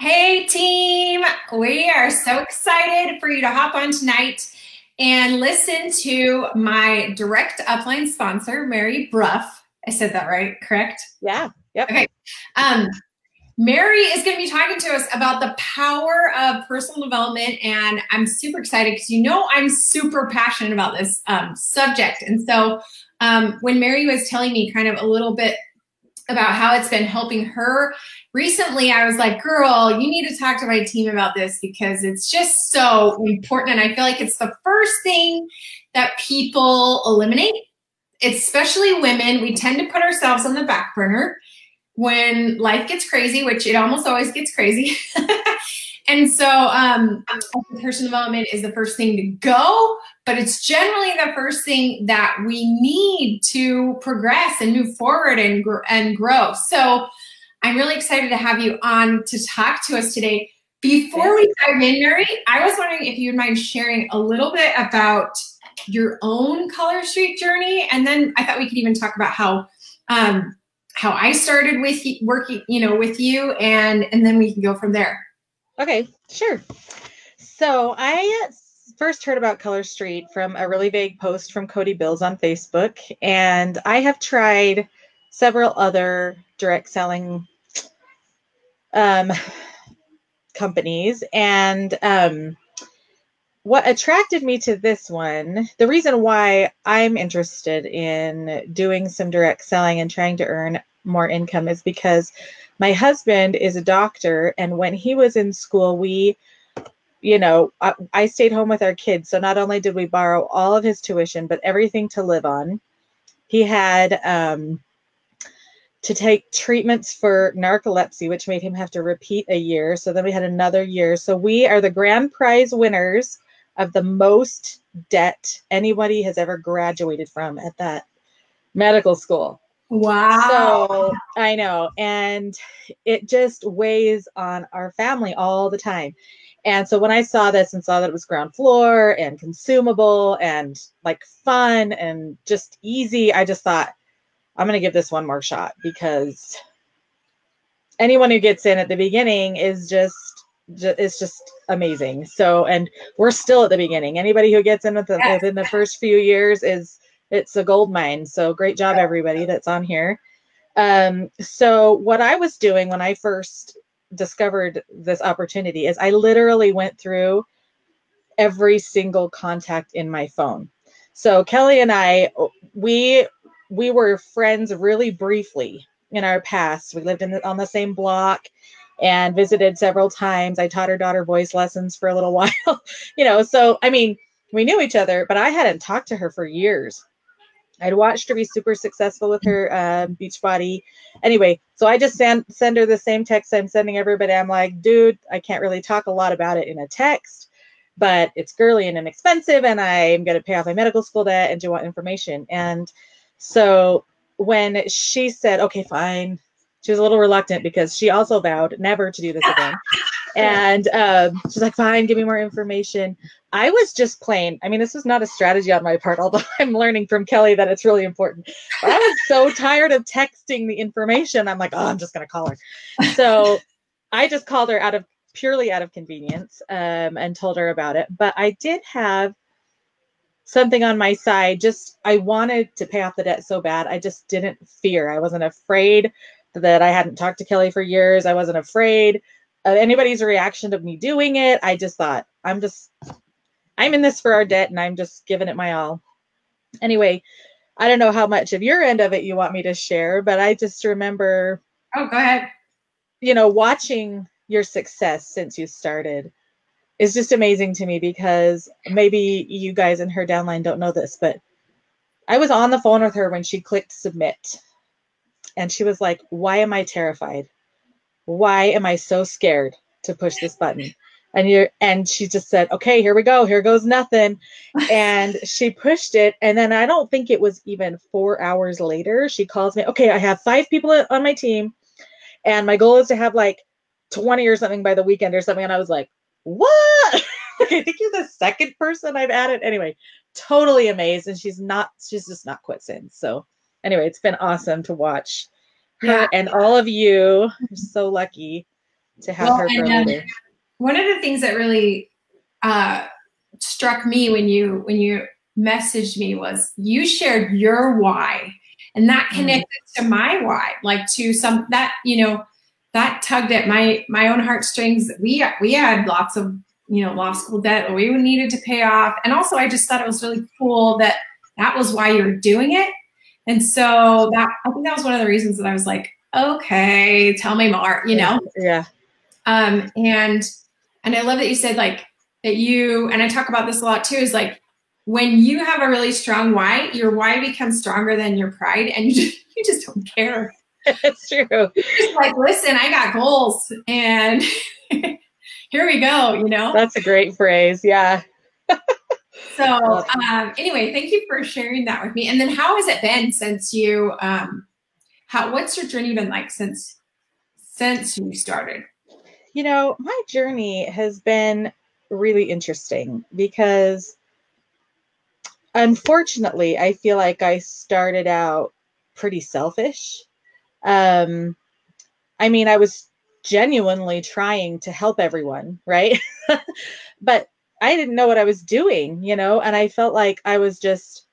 Hey team, we are so excited for you to hop on tonight and listen to my direct upline sponsor, Mary Brough. I said that right, correct? Yeah. Yep. Okay. Um, Mary is going to be talking to us about the power of personal development, and I'm super excited because I'm super passionate about this subject. And so when Mary was telling me kind of a little bit about how it's been helping her recently, I was like, girl, you need to talk to my team about this because it's just so important. And I feel like it's the first thing that people eliminate, especially women. We tend to put ourselves on the back burner when life gets crazy, which it almost always gets crazy. And so personal development is the first thing to go, but it's generally the first thing that we need to progress and move forward and grow. So I'm really excited to have you on to talk to us today. Before we dive in, Mary, I was wondering if you'd mind sharing a little bit about your own Color Street journey, and then I thought we could even talk about how I started with working, with you, and then we can go from there. Okay, sure. So I first heard about Color Street from a really vague post from Cody Bills on Facebook, and I have tried several other direct selling companies, and what attracted me to this one, the reason why I'm interested in doing some direct selling and trying to earn more income is because my husband is a doctor, and when he was in school, I stayed home with our kids. So not only did we borrow all of his tuition, but everything to live on. He had to take treatments for narcolepsy, which made him have to repeat a year. So then we had another year. So we are the grand prize winners of the most debt anybody has ever graduated from at that medical school. Wow. So I know. And it just weighs on our family all the time. And so when I saw this and saw that it was ground floor and consumable and like fun and just easy, I just thought, I'm going to give this one more shot, because anyone who gets in at the beginning is just amazing. So, and we're still at the beginning. Anybody who gets in within the first few years it's a gold mine. So great job, everybody that's on here. So what I was doing when I first discovered this opportunity is I literally went through every single contact in my phone. So Kelly and I, we were friends really briefly in our past. We lived on the same block and visited several times. I taught her daughter voice lessons for a little while, so, I mean, we knew each other, but I hadn't talked to her for years. I'd watched her be super successful with her Beachbody. Anyway, so I just send her the same text I'm sending everybody. I'm like, dude, I can't really talk a lot about it in a text, but it's girly and inexpensive, and I'm going to pay off my medical school debt, and do you want information? And so when she said, okay, fine, she was a little reluctant because she also vowed never to do this again. And she's like, fine, give me more information. I was just plain, I mean, this was not a strategy on my part, although I'm learning from Kelly that it's really important. But I was so tired of texting the information. I'm like, oh, I'm just going to call her. So I just called her purely out of convenience, and told her about it. But I did have something on my side. I wanted to pay off the debt so bad. I just didn't fear. I wasn't afraid that I hadn't talked to Kelly for years. I wasn't afraid of anybody's reaction to me doing it. I just thought, I'm in this for our debt, and I'm just giving it my all. Anyway, I don't know how much of your end of it you want me to share, but I just remember, oh, go ahead. Watching your success since you started is just amazing to me, because maybe you guys in her downline don't know this, but I was on the phone with her when she clicked submit, and she was like, why am I terrified? Why am I so scared to push this button? And she just said, okay, here we go. Here goes nothing. And she pushed it. And then I don't think it was even 4 hours later, she calls me, okay, I have 5 people on my team, and my goal is to have like 20 or something by the weekend or something. And I was like, what? I think you're the second person I've added. Anyway, totally amazed. And she's just not quit since. So anyway, it's been awesome to watch her and all of you. You're so lucky to have her for a and leader. one of the things that really struck me when you messaged me was you shared your why, and that connected to my why, like to some that that tugged at my own heartstrings. We had lots of law school debt that we needed to pay off, and also I just thought it was really cool that was why you were doing it. And so I think that was one of the reasons that I was like, okay, tell me more, Yeah. And I love that you said like that and I talk about this a lot too, is like when you have a really strong why, your why becomes stronger than your pride, and you just don't care. It's true. You're just like, listen, I got goals, and here we go, That's a great phrase. Yeah. So anyway, thank you for sharing that with me. And then how has it been since you, what's your journey been like since you started? My journey has been really interesting because unfortunately, I feel like I started out pretty selfish. I mean, I was genuinely trying to help everyone, right? But I didn't know what I was doing, and I felt like I was just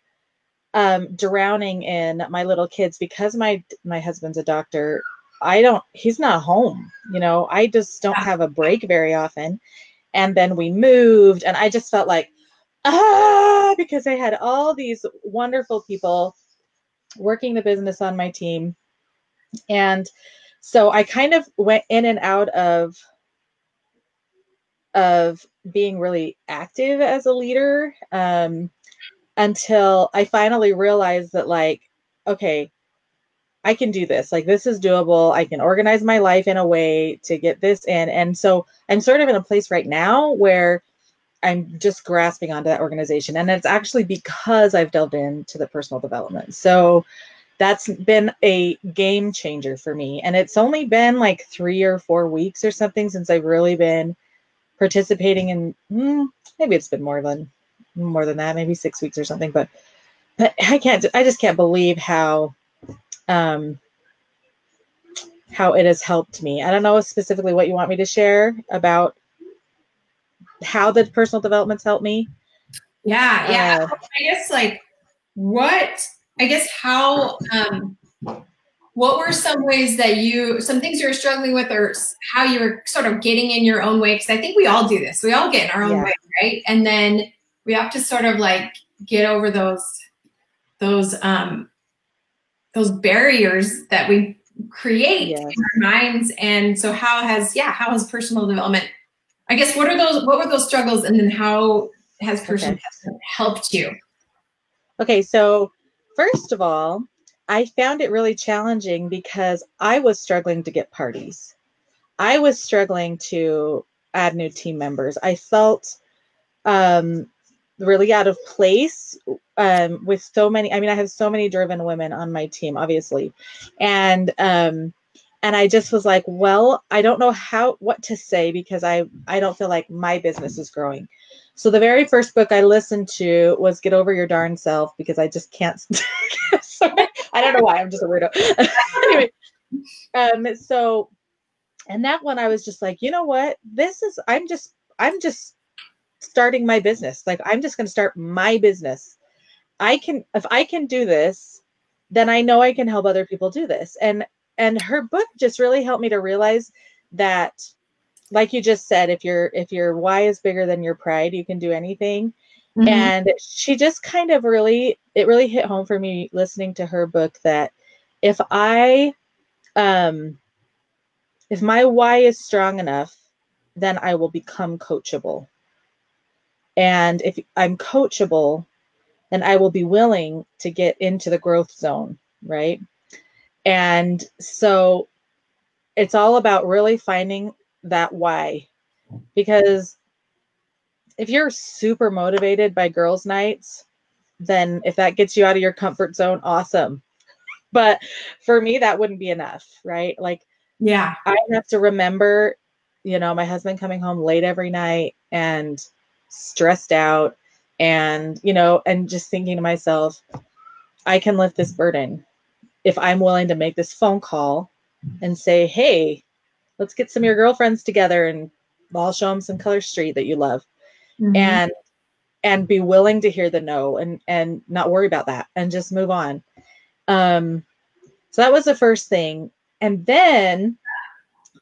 drowning in my little kids because my husband's a doctor. He's not home, I just don't have a break very often. And then we moved, and I just felt like, because I had all these wonderful people working the business on my team. And so I kind of went in and out of being really active as a leader, until I finally realized that, like, okay, I can do this. Like, this is doable. I can organize my life in a way to get this in. And so I'm sort of in a place right now where I'm just grasping onto that organization. And it's actually because I've delved into the personal development. So that's been a game changer for me. And it's only been like 3 or 4 weeks or something since I've really been participating in, maybe it's been more than that, maybe 6 weeks or something. But I just can't believe how it has helped me. I don't know specifically what you want me to share about how the personal development's helped me. Yeah. How, what were some ways that some things you were struggling with, or how you were sort of getting in your own way? Because I think we all do this. We all get in our own way, right? And then we have to sort of like get over those barriers that we create in our minds. And so how has personal development, I guess, what were those struggles, and then how has personal development helped you? Okay, so first of all, I found it really challenging because I was struggling to get parties. I was struggling to add new team members. I felt really out of place with so many. I mean, I have so many driven women on my team, obviously, and I just was like, well, I don't know what to say because I don't feel like my business is growing. So the very first book I listened to was Get Over Your Darn Self, because I just can't. Sorry, I don't know why. I'm just a weirdo. Anyway, so, and that one I was just like, you know what? I'm just starting my business. Like, I'm just going to start my business. If I can do this, then I know I can help other people do this. And her book just really helped me to realize that, like you just said, if your why is bigger than your pride, you can do anything. Mm-hmm. And she just kind of it really hit home for me listening to her book that if my why is strong enough, then I will become coachable. And if I'm coachable, then I will be willing to get into the growth zone, right? And so it's all about really finding that why, because if you're super motivated by girls' nights, then if that gets you out of your comfort zone, awesome. But for me, that wouldn't be enough, right? Like, yeah, I have to remember, my husband coming home late every night and stressed out, and, and just thinking to myself, I can lift this burden if I'm willing to make this phone call and say, hey, let's get some of your girlfriends together and I'll show them some Color Street that you love. Mm-hmm. And be willing to hear the no and not worry about that and just move on. So that was the first thing. And then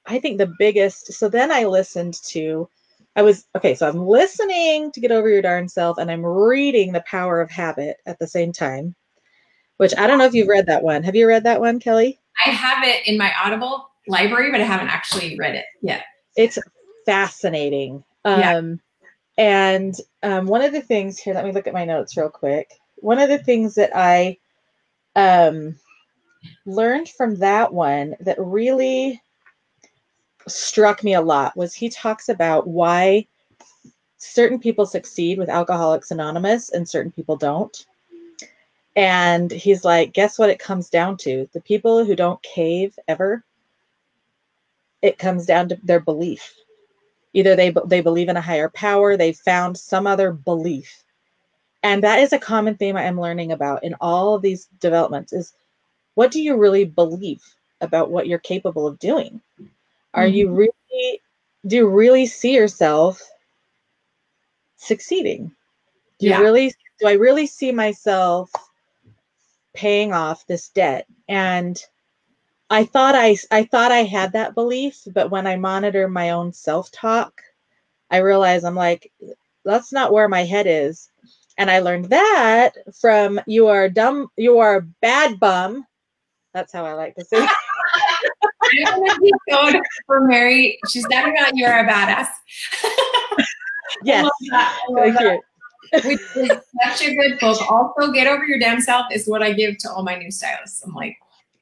I think the biggest, so then I listened to, so I'm listening to Get Over Your Darn Self, and I'm reading The Power of Habit at the same time, which I don't know if you've read that one. Have you read that one, Kelly? I have it in my Audible library, but I haven't actually read it yet. It's fascinating. And one of the things here, let me look at my notes real quick. One of the things that I learned from that one that really struck me a lot was he talks about why certain people succeed with Alcoholics Anonymous and certain people don't. And he's like, guess what it comes down to? The people who don't cave ever, it comes down to their belief. Either they believe in a higher power, they found some other belief. And that is a common theme I'm learning about in all of these developments is, what do you really believe about what you're capable of doing? Are you really, do you really see yourself succeeding? Do I really see myself paying off this debt? And I thought I had that belief, but when I monitor my own self-talk, I realize I'm like, that's not where my head is. And I learned that from You Are Dumb, You Are a Bad Bum. That's how I like to say it. I'm going to be going for Mary. She's talking about You're a Badass. Yes. Thank you. Which is such a good book. Also, Get Over Your Damn Self is what I give to all my new stylists. I'm like,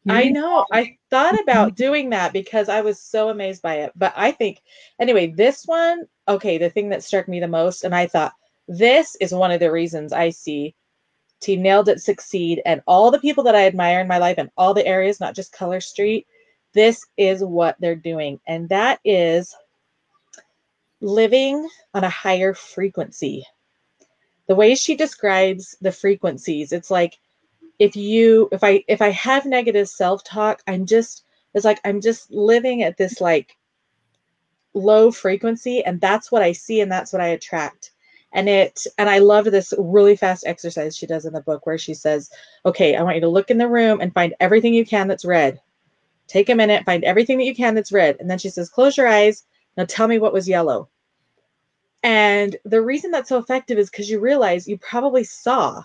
I know. I thought about doing that because I was so amazed by it. But I think, anyway, this one, okay, the thing that struck me the most, and I thought, this is one of the reasons I see T Nailed It succeed, and all the people that I admire in my life in all the areas, not just Color Street, this is what they're doing. And that is living on a higher frequency. The way she describes the frequencies, it's like, if I have negative self-talk, I'm just living at this like low frequency, and that's what I see and that's what I attract. And I loved this really fast exercise she does in the book where she says, okay, I want you to look in the room and find everything you can that's red. Take a minute, find everything that you can that's red. And then she says, close your eyes. Now tell me what was yellow. And the reason that's so effective is because you realize you probably saw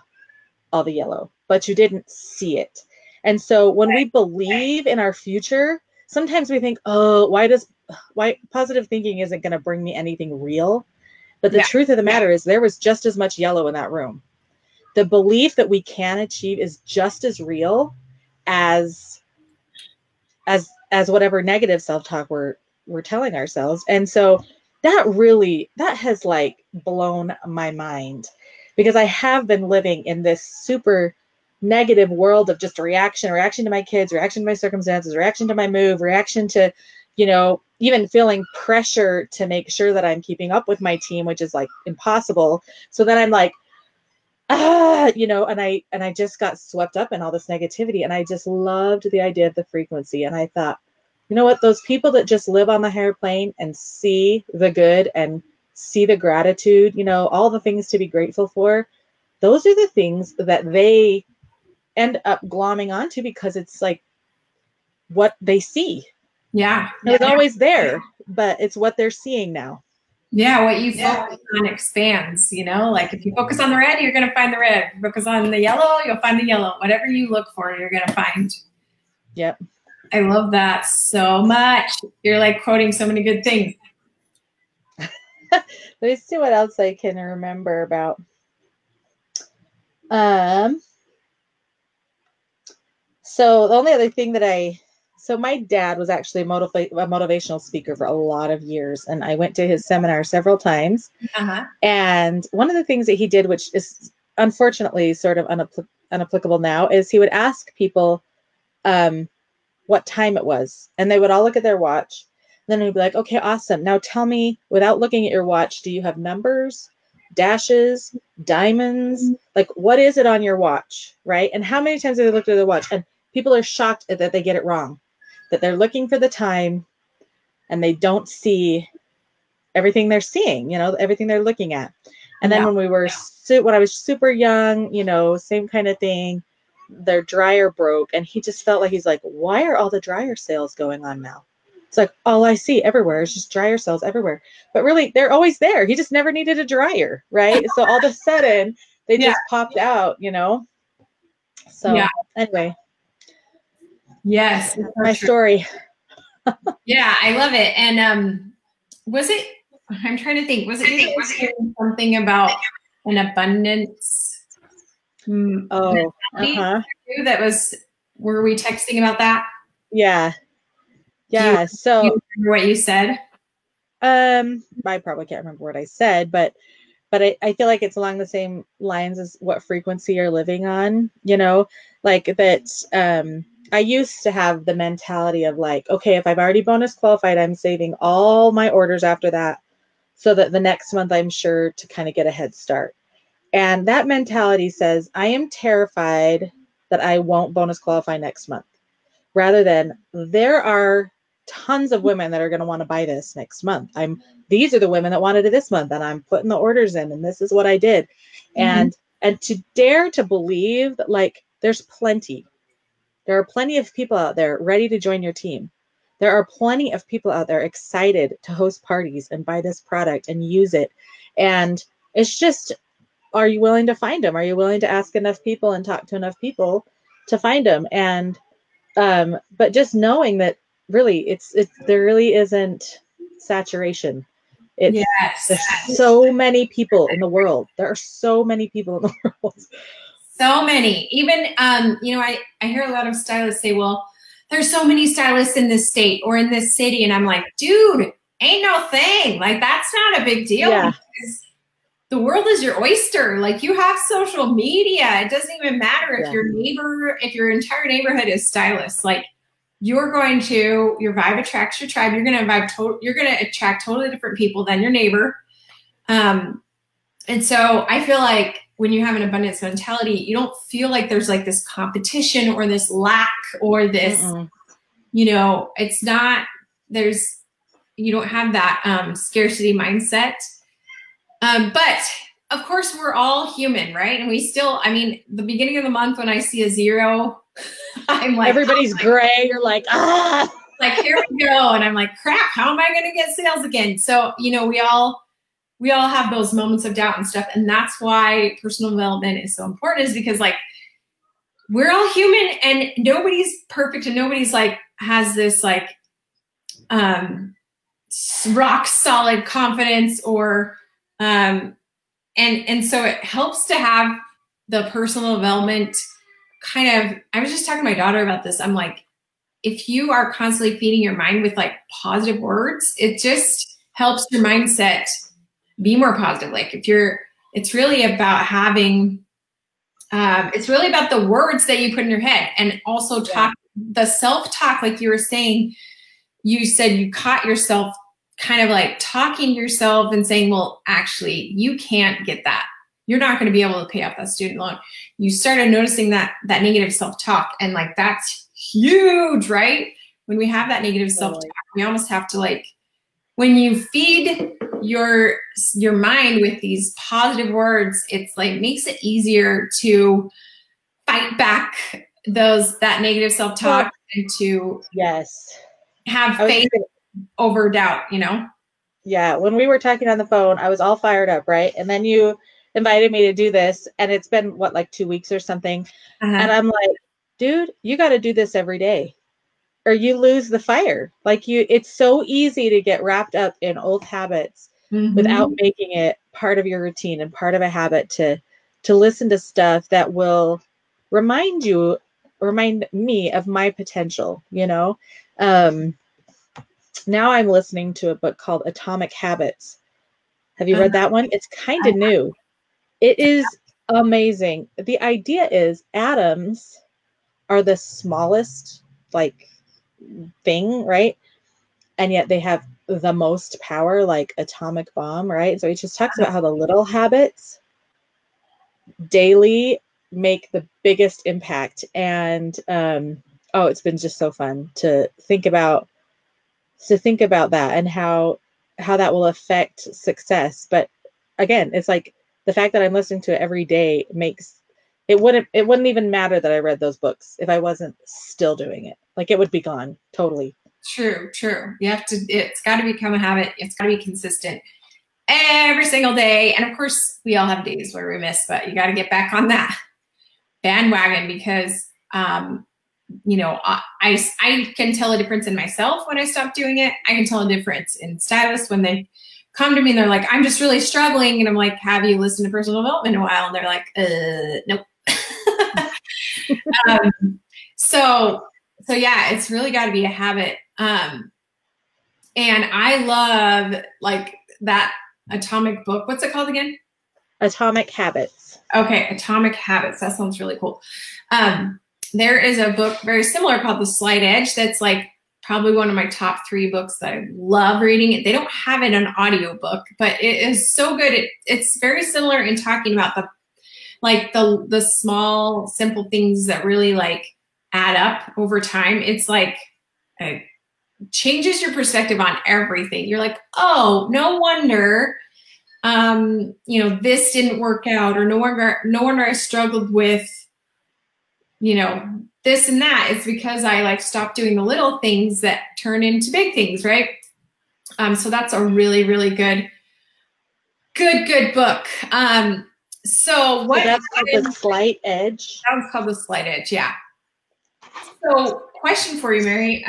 all the yellow, but you didn't see it. And so when we believe in our future, sometimes we think, oh, why positive thinking isn't going to bring me anything real. But the truth of the matter is there was just as much yellow in that room. The belief that we can achieve is just as real as whatever negative self-talk we're telling ourselves. And so that has like blown my mind, because I have been living in this super negative world of just reaction to my kids, reaction to my circumstances, reaction to my move, reaction to, even feeling pressure to make sure that I'm keeping up with my team, which is like impossible. So then I'm like, and I just got swept up in all this negativity, and I just loved the idea of the frequency. And I thought, you know what, those people that just live on the higher plane and see the good and see the gratitude, all the things to be grateful for, those are the things that they end up glomming onto, because it's like what they see. Yeah. It was always there, but it's what they're seeing now. Yeah, what you focus on expands, like if you focus on the red, you're going to find the red. If you focus on the yellow, you'll find the yellow. Whatever you look for, you're going to find. Yep. I love that so much. You're like quoting so many good things. Let me see what else I can remember about. So the only other thing so my dad was actually a motivational speaker for a lot of years, and I went to his seminar several times. Uh-huh. And one of the things that he did, which is unfortunately sort of unapplicable now, is he would ask people what time it was, and they would all look at their watch. And then he'd be like, okay, awesome. Now tell me, without looking at your watch, do you have numbers, dashes, diamonds? Like, what is it on your watch, right? And how many times have they looked at their watch? And people are shocked that they get it wrong, that they're looking for the time and they don't see everything they're seeing, you know, everything they're looking at. And then when we were, when I was super young, you know, same kind of thing, their dryer broke, and he just felt like, he's like, why are all the dryer sales going on now? It's like, all I see everywhere is just dryer sales everywhere. But really, they're always there. He just never needed a dryer, right? So all of a sudden, they just popped out, you know? So anyway. Yes. My story. Yeah, I love it. And was it, I'm trying to think, was it something about an abundance? That was, were we texting about that? Yeah. Yeah. So you remember what you said? I probably can't remember what I said, but I feel like it's along the same lines as what frequency you're living on, you know, like that. I used to have the mentality of like, okay, if I've already bonus qualified, I'm saving all my orders after that so that the next month I'm sure to kind of get a head start. And that mentality says, I am terrified that I won't bonus qualify next month, rather than there are tons of women that are going to want to buy this next month. These are the women that wanted it this month, and I'm putting the orders in, and this is what I did. And to dare to believe that, like, there's plenty. There are plenty of people out there ready to join your team. There are plenty of people out there excited to host parties and buy this product and use it. And it's just, are you willing to find them? Are you willing to ask enough people and talk to enough people to find them? And but just knowing that really there really isn't saturation. There's so many people in the world. There are so many people in the world. So many. Even you know, I hear a lot of stylists say, well, there's so many stylists in this state or in this city. And I'm like, dude, ain't no thing. Like, that's not a big deal. Yeah. Because the world is your oyster. Like, you have social media. It doesn't even matter if your neighbor, if your entire neighborhood is stylists. Like, your vibe attracts your tribe. You're going to attract totally different people than your neighbor. And so I feel like when you have an abundance mentality, you don't feel like there's like this competition or this lack or this, you know, it's not, you don't have that scarcity mindset. But of course we're all human, right? And we still, I mean, the beginning of the month when I see a 0, I'm like, everybody's gray. You're like, like, here we go. And I'm like, crap, how am I going to get sales again? So, you know, we all have those moments of doubt and stuff. And that's why personal development is so important, is because, like, we're all human and nobody's perfect and nobody's like has this like rock solid confidence or and so it helps to have the personal development kind of, I was just talking to my daughter about this. I'm like, if you are constantly feeding your mind with like positive words, it just helps your mindset be more positive. Like, it's really about having, it's really about the words that you put in your head, and also the self-talk. Like you were saying, you said you caught yourself kind of like talking to yourself and saying, well, actually, you can't get that. You're not going to be able to pay off that student loan. You started noticing that negative self-talk, and like, that's huge, right? When we have that negative self-talk, we almost have to, like, when you feed your mind with these positive words, it's like makes it easier to fight back that negative self-talk and to have faith over doubt, you know? Yeah. When we were talking on the phone, I was all fired up, right? And then you invited me to do this, and it's been what, like 2 weeks or something. And I'm like, dude, you got to do this every day, or you lose the fire. Like, it's so easy to get wrapped up in old habits without making it part of your routine and part of a habit to listen to stuff that will remind me of my potential, you know? Now I'm listening to a book called Atomic Habits. Have you read that one? It's kind of new. It is amazing. The idea is atoms are the smallest, like, thing, right? And yet they have the most power, like atomic bomb, right? So he just talks about how the little habits daily make the biggest impact. And it's been just so fun to think about to think about that and how that will affect success. But again, it's like the fact that I'm listening to it every day makes it wouldn't even matter that I read those books if I wasn't still doing it. Like it would be gone totally. True. It's got to become a habit. It's got to be consistent every single day. And of course we all have days where we miss, but you got to get back on that bandwagon because, you know, I can tell a difference in myself when I stop doing it. I can tell a difference in stylists when they come to me and they're like, I'm just really struggling. And I'm like, have you listened to personal development in a while? And they're like, nope. So yeah, it's really got to be a habit. And I love like that atomic book. What's it called again? Atomic Habits. Okay. Atomic Habits. That sounds really cool. There is a book very similar called The Slight Edge. That's like probably one of my top 3 books that I love reading. They don't have it an audio book, but it is so good. It's very similar in talking about the small, simple things that really like add up over time. It's like it changes your perspective on everything. You're like, oh, no wonder, you know, this didn't work out, or no wonder I struggled with, you know, this and that. It's because I like stopped doing the little things that turn into big things, right? So that's a really, really good book. So that's called The Slight Edge. That was called The Slight Edge, yeah. So question for you, Mary.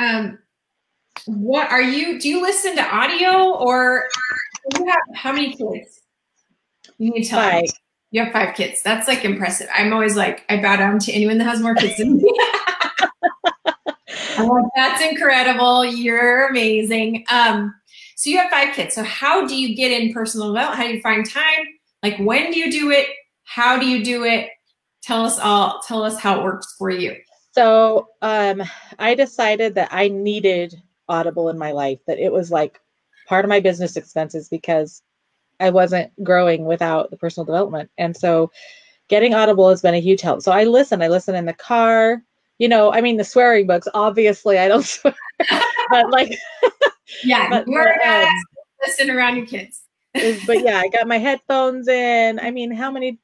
Do you listen to audio, or you have how many kids? You need to tell me. You have 5 kids. That's like impressive. I'm always like, I bow down to anyone that has more kids than me. I'm like, that's incredible. You're amazing. So you have 5 kids. So how do you get in personal development? How do you find time? Like, when do you do it? How do you do it? Tell us how it works for you. So I decided that I needed Audible in my life, that it was like part of my business expenses because I wasn't growing without the personal development. And so getting Audible has been a huge help. So I listen in the car, you know, I mean, the swearing books, obviously I don't swear, but like, yeah, but listen around your kids. But yeah, I got my headphones in. I mean, how many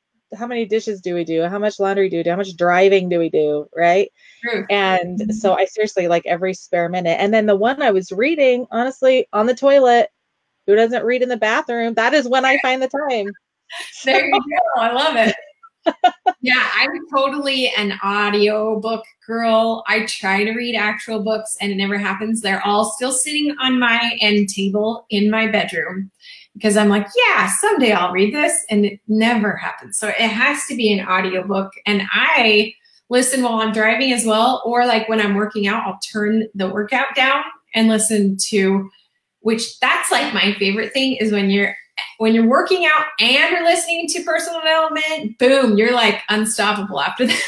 dishes do we do? How much laundry do we do? How much driving do we do? Right. True. And so I seriously like every spare minute. And then the one I was reading, honestly, on the toilet. Who doesn't read in the bathroom? That is when I find the time. There you go. I love it. Yeah, I'm totally an audio book girl. I try to read actual books and it never happens. They're all still sitting on my end table in my bedroom because I'm like, yeah, someday I'll read this, and it never happens. So it has to be an audio book. And I listen while I'm driving as well, or like when I'm working out, I'll turn the workout down and listen to, which that's like my favorite thing is when you're working out and you're listening to personal development, boom, you're like unstoppable after that.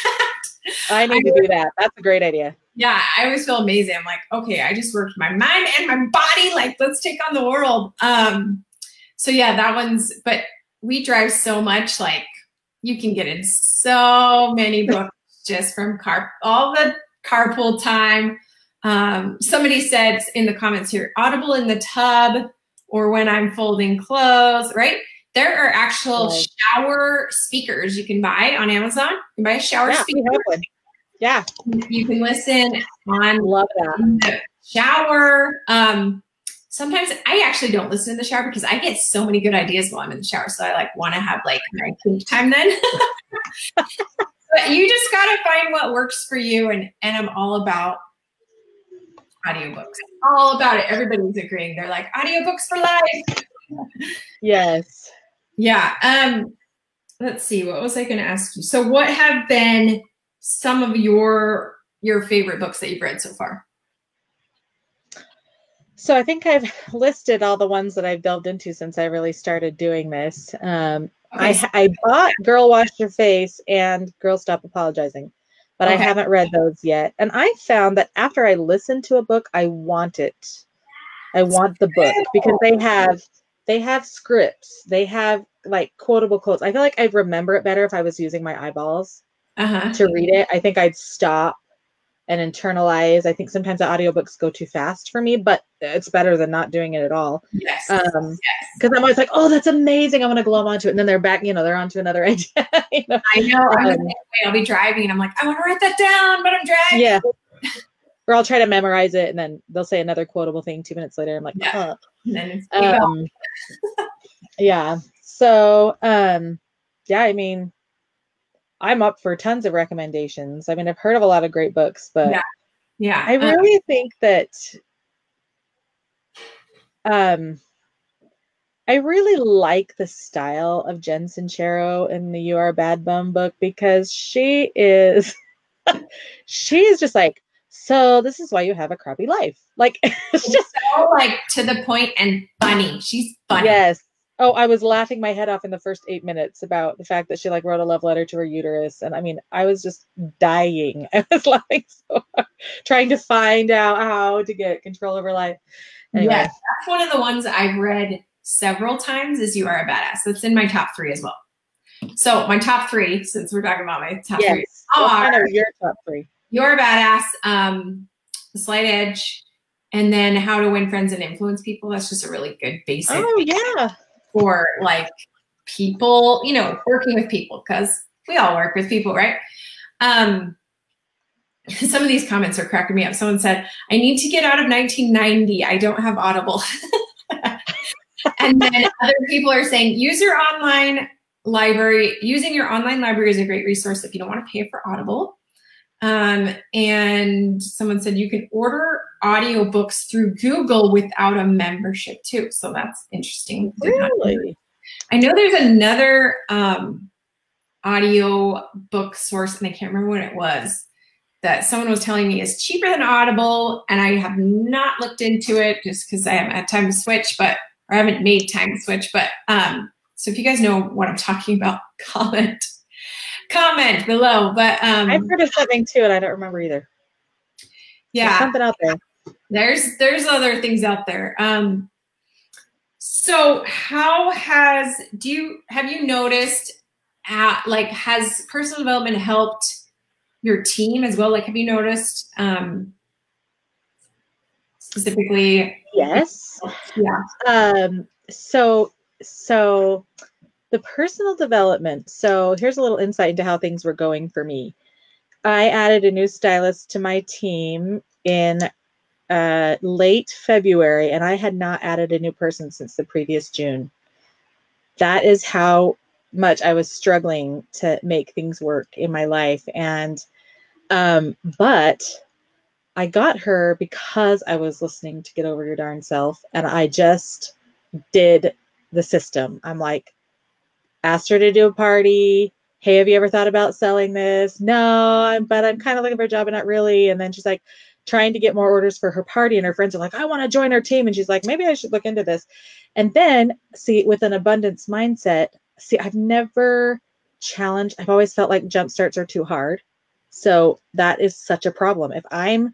I need to do that. That's a great idea. Yeah, I always feel amazing. I'm like, okay, I just worked my mind and my body. Like, let's take on the world. So yeah, but we drive so much, like you can get in so many books just from all the carpool time. Somebody said in the comments here, Audible in the tub or when I'm folding clothes, right? There are actual shower speakers you can buy on Amazon. You can buy a shower speaker. We have one. Yeah. You can listen on Love that. in the shower. Sometimes I actually don't listen in the shower because I get so many good ideas while I'm in the shower. So I like want to have like my think time then. But you just got to find what works for you. And I'm all about audiobooks. All about it. Everybody's agreeing. They're like, audiobooks for life. Yes. Yeah. Let's see. What was I going to ask you? So what have been some of your favorite books that you've read so far? So I think I've listed all the ones that I've delved into since I really started doing this. I bought Girl Wash Your Face and Girl Stop Apologizing, but I haven't read those yet. And I found that after I listen to a book, I want it. I want the book because they have scripts. They have like quotable quotes. I feel like I'd remember it better if I was using my eyeballs to read it. I think I'd stop and internalize. I think sometimes the audiobooks go too fast for me, but it's better than not doing it at all. Yes. Because I'm always like, oh, that's amazing. I'm going to glom onto it. And then they're back, they're onto another idea. I know. I'll be driving and I'm like, I want to write that down, but I'm driving. Yeah. Or I'll try to memorize it, and then they'll say another quotable thing 2 minutes later. I'm like, yeah. And then yeah. So, yeah, I mean, I'm up for tons of recommendations. I mean, I've heard of a lot of great books, but yeah. I really think that I really like the style of Jen Sincero in the You Are a Bad Bum book, because she is just like, so this is why you have a crappy life. Like, it's just so like to the point and funny. She's funny. Yes. Oh, I was laughing my head off in the first 8 minutes about the fact that she like wrote a love letter to her uterus. And I mean, I was just dying. I was laughing so hard, trying to find out how to get control over life. Anyway. Yeah, that's one of the ones I've read several times is You Are a Badass. That's in my top 3 as well. So my top 3, since we're talking about my top 3, are your top 3. You Are a Badass, The Slight Edge, and then How to Win Friends and Influence People. That's just a really good basic. Oh yeah. For like people, working with people, because we all work with people, right? Some of these comments are cracking me up. Someone said, I need to get out of 1990. I don't have Audible. And then other people are saying, use your online library. Using your online library is a great resource if you don't want to pay for Audible. And someone said you can order audiobooks through Google without a membership too. So that's interesting. Really? I know there's another audio book source, and I can't remember what it was, that someone was telling me is cheaper than Audible, and I have not looked into it just because I haven't had time to switch, or I haven't made time to switch. But so if you guys know what I'm talking about, comment below. But I've heard of something too, and I don't remember either. Yeah, there's something out there. There's other things out there. So have you noticed has personal development helped your team as well? Like, have you noticed specifically? Yes. Yeah. So the personal development. So here's a little insight into how things were going for me. I added a new stylist to my team in late February, and I had not added a new person since the previous June. That is how much I was struggling to make things work in my life. And but I got her because I was listening to Get Over Your Darn Self, and I just did the system. I'm like, asked her to do a party. Hey, have you ever thought about selling this? No, but I'm kind of looking for a job, but not really. And then she's like trying to get more orders for her party, and her friends are like, I want to join our team. And she's like, maybe I should look into this. And then with an abundance mindset, I've never challenged. I've always felt like jump starts are too hard. So that is such a problem. If I'm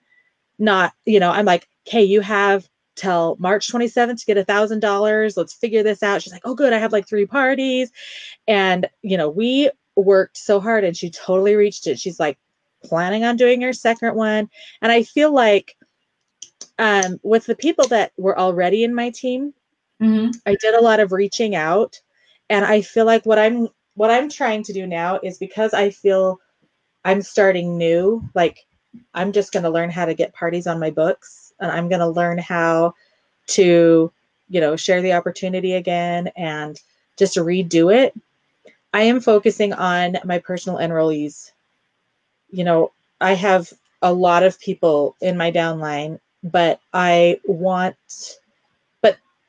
not, I'm like, okay, you have till March 27th to get $1,000. Let's figure this out. She's like, oh, good. I have like 3 parties. And, we worked so hard, and she totally reached it. She's like planning on doing her second one. And I feel like with the people that were already in my team, I did a lot of reaching out. And I feel like what I'm trying to do now is, because I feel I'm starting new, like I'm just going to learn how to get parties on my books, and I'm going to learn how to, share the opportunity again and just redo it. I am focusing on my personal enrollees. I have a lot of people in my downline, but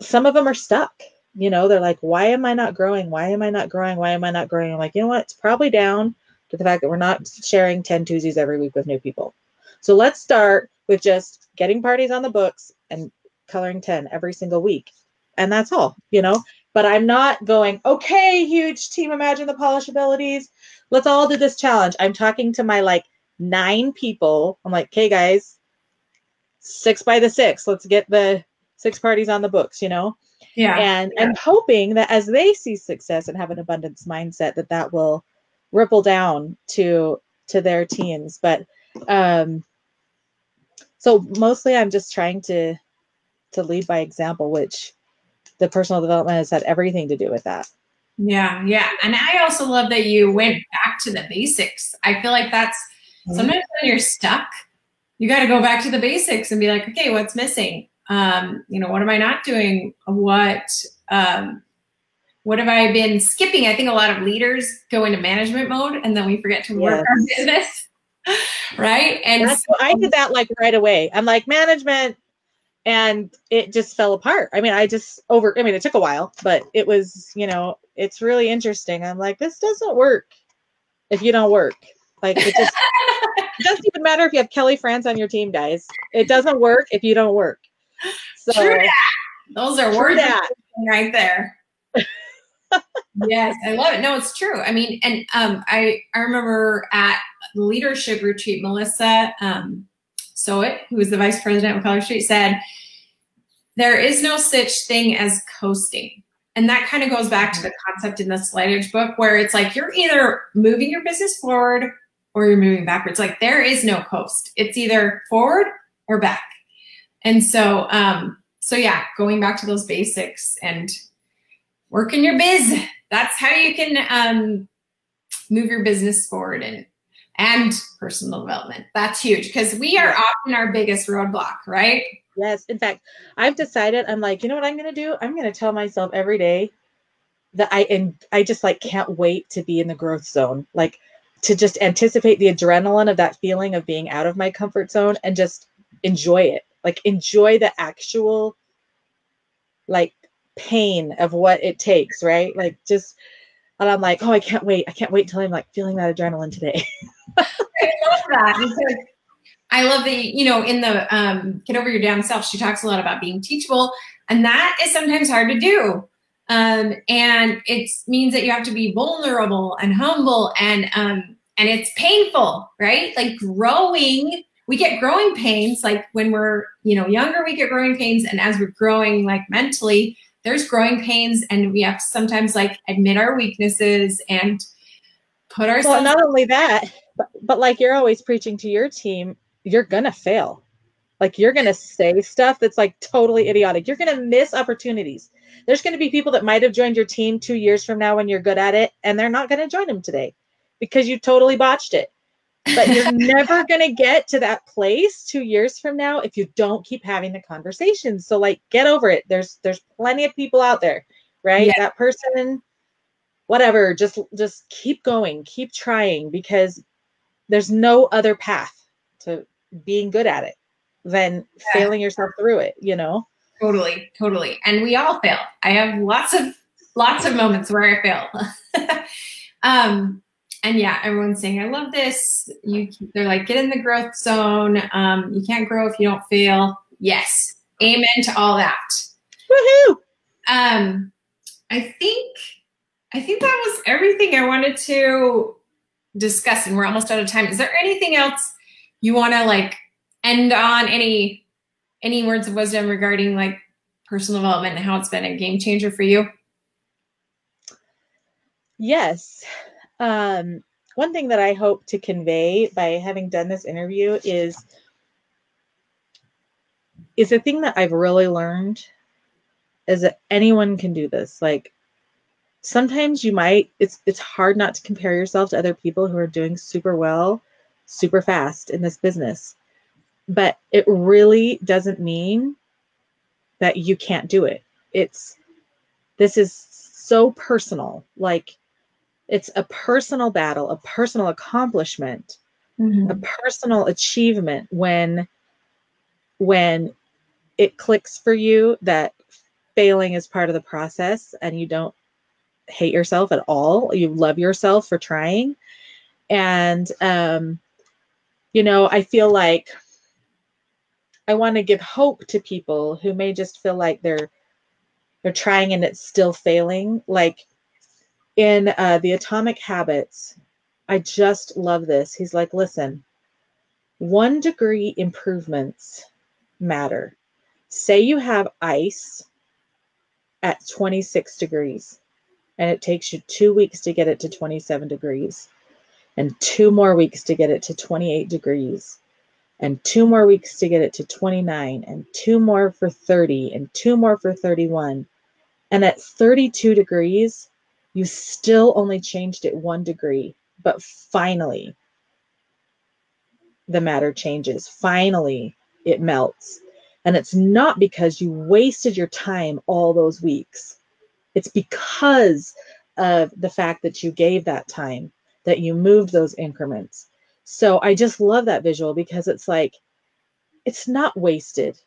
some of them are stuck. They're like, why am I not growing? Why am I not growing? Why am I not growing? I'm like, you know what? It's probably down to the fact that we're not sharing 10 Tuesdays every week with new people. So let's start with just getting parties on the books and coloring 10 every single week. And that's all, but I'm not going, okay, huge team, imagine the polish abilities. Let's all do this challenge. I'm talking to my 9 people. I'm like, okay, guys, 6 by the 6, let's get the 6 parties on the books, Yeah. And I'm hoping that as they see success and have an abundance mindset, that will ripple down to their teams. But So mostly I'm just trying to lead by example, which the personal development has had everything to do with that. Yeah. Yeah. And I also love that you went back to the basics. I feel like that's sometimes when you're stuck, you got to go back to the basics and be like, okay, what's missing? What am I not doing? What have I been skipping? I think a lot of leaders go into management mode and then we forget to work our business. Right. And so I did that like right away. I'm like management, and it just fell apart. I mean, it took a while, but it was, it's really interesting. I'm like, this doesn't work if you don't work. Like it doesn't even matter if you have Kelly France on your team, guys. It doesn't work if you don't work. So true that. Those are words right there. Yes, I love it. No, it's true. I mean, and I remember at the leadership retreat, Melissa Soet, who was the vice president of College Street, said, there is no such thing as coasting. And that kind of goes back to the concept in the Slide Edge book, where it's like you're either moving your business forward or you're moving backwards. Like there is no coast. It's either forward or back. And so yeah, going back to those basics and working your biz. That's how you can move your business forward and personal development. That's huge because we are often our biggest roadblock, right? Yes. In fact, I've decided, I'm like, you know what I'm going to do? I'm going to tell myself every day that I just like can't wait to be in the growth zone, like to just anticipate the adrenaline of that feeling of being out of my comfort zone and just enjoy it. Like enjoy the actual like pain of what it takes, right? Like just, and I'm like, oh, I can't wait until I'm like feeling that adrenaline today. I love that. I love that, in the Get Over Your Damn Self, she talks a lot about being teachable, and that is sometimes hard to do. And it means that you have to be vulnerable and humble, and it's painful, right? Like growing, we get growing pains. Like when we're, younger, we get growing pains. And as we're growing, like mentally, there's growing pains, and we have to sometimes like admit our weaknesses and put ourselves. Well, not only that, but like you're always preaching to your team, you're going to fail. Like you're going to say stuff that's like totally idiotic. You're going to miss opportunities. There's going to be people that might have joined your team 2 years from now when you're good at it, and they're not going to join them today because you totally botched it. But you're never going to get to that place 2 years from now if you don't keep having the conversations. So like, get over it. There's plenty of people out there, right? Yeah. That person, whatever, just keep going, keep trying, because there's no other path to being good at it than failing yourself through it, Totally. And we all fail. I have lots of moments where I fail. And yeah, everyone's saying, I love this. They're like, get in the growth zone. You can't grow if you don't fail. Yes. Amen to all that. Woohoo. I think that was everything I wanted to discuss, and we're almost out of time. Is there anything else you want to like end on? Any words of wisdom regarding like personal development and how it's been a game changer for you? Yes. One thing that I hope to convey by having done this interview is a thing that I've really learned is that anyone can do this. Like sometimes it's hard not to compare yourself to other people who are doing super well, super fast in this business, but it really doesn't mean that you can't do it. This is so personal. Like it's a personal battle, a personal accomplishment, a personal achievement when it clicks for you that failing is part of the process and you don't hate yourself at all. You love yourself for trying. And, I feel like I want to give hope to people who may just feel like they're trying and it's still failing. Like in the Atomic Habits, I just love this. He's like, listen, 1 degree improvements matter. Say you have ice at 26 degrees and it takes you 2 weeks to get it to 27 degrees and 2 more weeks to get it to 28 degrees. and 2 more weeks to get it to 29, and 2 more for 30, and 2 more for 31. And at 32 degrees, you still only changed it 1 degree, but finally the matter changes. Finally, it melts. And it's not because you wasted your time all those weeks. It's because of the fact that you gave that time, that you moved those increments. So I just love that visual because it's like, it's not wasted.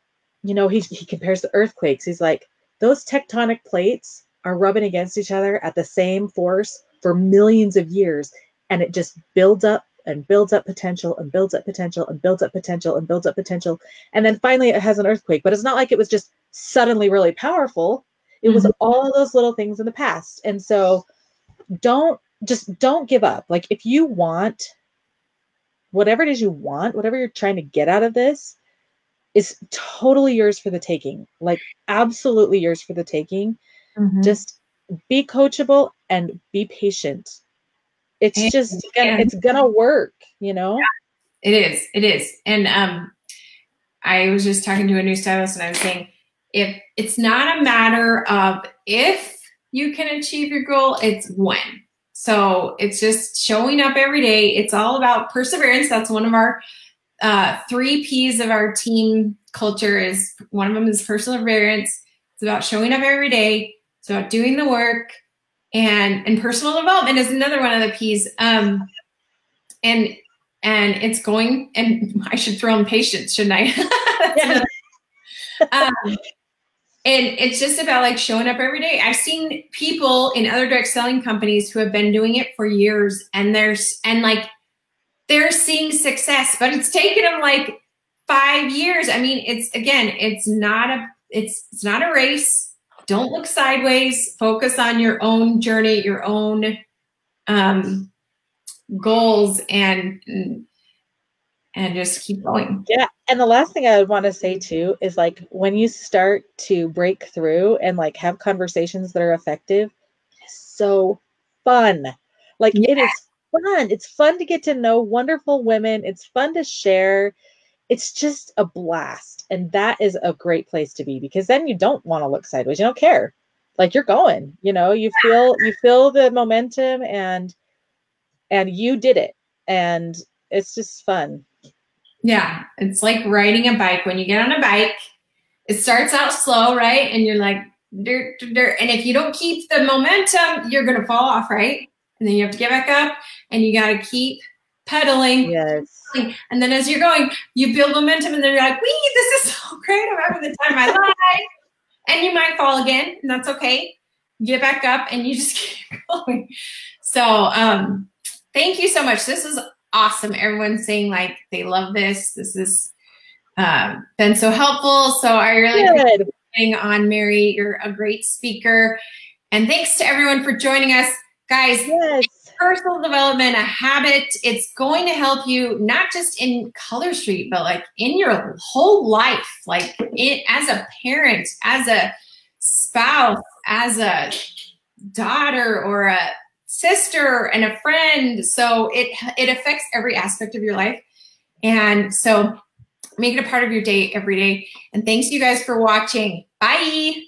You know, he compares the earthquakes. He's like, those tectonic plates are rubbing against each other at the same force for millions of years. And it just builds up and builds up potential and builds up potential and builds up potential and builds up potential. And then finally it has an earthquake, but it's not like it was just suddenly really powerful. It was all those little things in the past. And so don't give up. Like if you want whatever it is you want, whatever you're trying to get out of this is totally yours for the taking. Like absolutely yours for the taking. Just be coachable and be patient. It's just it's gonna work, you know? Yeah, it is. And I was just talking to a new stylist and I was saying, if it's not a matter of if you can achieve your goal, it's when. So it's just showing up every day. It's all about perseverance. That's one of our 3 P's of our team culture. Is one of them is perseverance. It's about showing up every day. It's about doing the work, and personal development is another one of the P's. And it's going, and I should throw in patience, shouldn't I? And it's just about like showing up every day. I've seen people in other direct selling companies who have been doing it for years, and they're seeing success, but it's taken them like 5 years. I mean, it's not a race. Don't look sideways. Focus on your own journey, your own goals, and just keep going. Yeah. And the last thing I would want to say too is like when you start to break through and like have conversations that are effective, it's so fun. Like it is fun. It's fun to get to know wonderful women. It's fun to share. It's just a blast. And that is a great place to be because then you don't want to look sideways. You don't care. Like you're going, you know, you feel the momentum and you did it. And it's just fun. Yeah, it's like riding a bike. When you get on a bike, it starts out slow, right? And you're like, dirt, dirt. And if you don't keep the momentum, you're going to fall off, right? And then you have to get back up and you got to keep pedaling. Yes. And then as you're going, you build momentum and then you're like, wee, this is so great. I'm having the time of my life. And you might fall again, and that's okay. Get back up and you just keep going. So thank you so much. This is awesome. Everyone's saying like they love this. This has been so helpful. So I really appreciate being on, Mary. You're a great speaker. And thanks to everyone for joining us. Guys, personal development, a habit. It's going to help you not just in Color Street, but like in your whole life, like as a parent, as a spouse, as a daughter or a sister and a friend. So it affects every aspect of your life. And so make it a part of your day every day. And thanks you guys for watching. Bye.